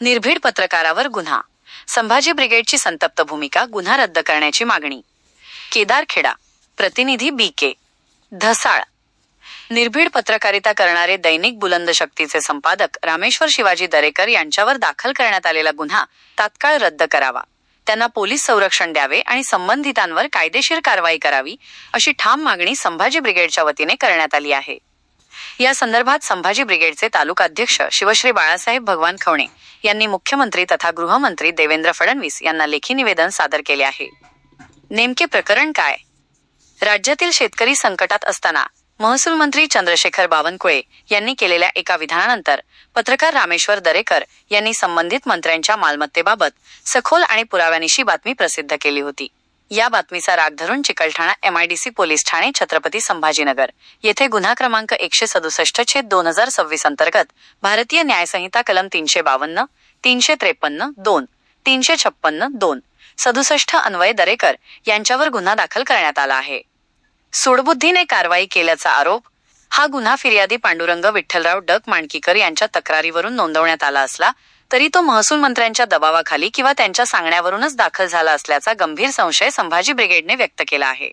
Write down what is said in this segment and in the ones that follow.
निर्भीड पत्रकारावर गुन्हा, संभाजी ब्रिगेडची संतप्त भूमिका, गुन्हा रद्द करण्याची मागणी. केदारखेडा, प्रतिनिधी BK धसाळ. निर्भीड पत्रकारिता करणारे दैनिक बुलंदशक्तीचे संपादक रामेश्वर शिवाजी दरेकर यांच्यावर दाखल करण्यात आलेला गुन्हा तात्काळ रद्द करावा, त्यांना पोलीस संरक्षण द्यावे आणि संबंधितांवर कायदेशीर कारवाई करावी, अशी ठाम मागणी संभाजी ब्रिगेडच्या वतीने करण्यात आली आहे. या संदर्भात संभाजी ब्रिगेडचे तालुकाध्यक्ष शिवश्री बाळासाहेब भगवान खवणे यांनी मुख्यमंत्री तथा गृहमंत्री देवेंद्र फडणवीस यांना लेखी निवेदन सादर केले आहे. नेमके प्रकरण काय? राज्यातील शेतकरी संकटात असताना महसूल मंत्री चंद्रशेखर बावनकुळे यांनी केलेल्या एका विधानानंतर पत्रकार रामेश्वर दरेकर यांनी संबंधित मंत्र्यांच्या मालमत्तेबाबत सखोल आणि पुराव्यानिशी बातमी प्रसिद्ध केली होती. या बातमीचा राग धरून चिकलठाणा MIDC पोलीस ठाणे छत्रपती संभाजीनगर येथे गुन्हा क्रमांक 167/2026 अंतर्गत भारतीय न्यायसंहिता कलम 352, 353, 2, 356, 2, 67 अन्वये दरेकर यांच्यावर गुन्हा दाखल करण्यात आला आहे. सूडबुद्धीने कारवाई केल्याचा आरोप. हा गुन्हा फिर्यादी पांडुरंग विठ्ठलराव डक मांडकीकर यांच्या तक्रारीवरून नोंदवण्यात आला असला तरी तो महसूल मंत्र्यांच्या दबावाखाली किंवा त्यांच्या सांगण्यावरूनच दाखल झाला असल्याचा गंभीर संशय संभाजी ब्रिगेडने व्यक्त केला आहे.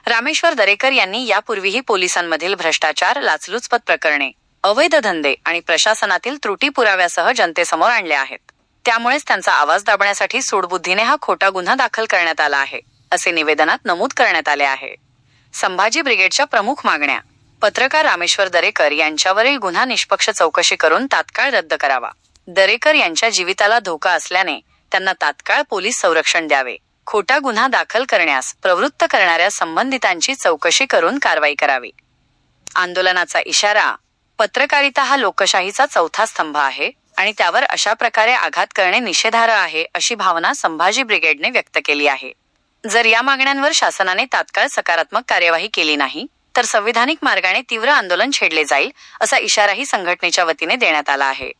रामेश्वर दरेकर यांनी यापूर्वीही पोलिसांमधील भ्रष्टाचार, लाचलुचपत प्रकरणे, अवैध धंदे आणि प्रशासनातील त्रुटी पुराव्यासह जनतेसमोर आणल्या आहेत. त्यामुळेच त्यांचा आवाज दाबण्यासाठी सूडबुद्धीने हा खोटा गुन्हा दाखल करण्यात आला आहे, असे निवेदनात नमूद करण्यात आले आहे. संभाजी ब्रिगेडच्या प्रमुख मागण्या. पत्रकार रामेश्वर दरेकर यांच्यावरील गुन्हा निष्पक्ष चौकशी करून तात्काळ रद्द करावा. दरेकर यांच्या जीविताला धोका असल्याने त्यांना तात्काळ पोलीस संरक्षण द्यावे. खोटा गुन्हा दाखल करण्यास प्रवृत्त करणाऱ्या संबंधितांची चौकशी करून कारवाई करावी. आंदोलनाचा इशारा. पत्रकारिता हा लोकशाहीचा चौथा स्तंभ आहे आणि त्यावर अशा प्रकारे आघात करणे निषेधार्ह आहे, अशी भावना संभाजी ब्रिगेडने व्यक्त केली आहे. जर या मागण्यांवर शासनाने तात्काळ सकारात्मक कार्यवाही केली नाही तर संविधानिक मार्गाने तीव्र आंदोलन छेडले जाईल, असा इशाराही संघटनेच्या वतीने देण्यात आला आहे.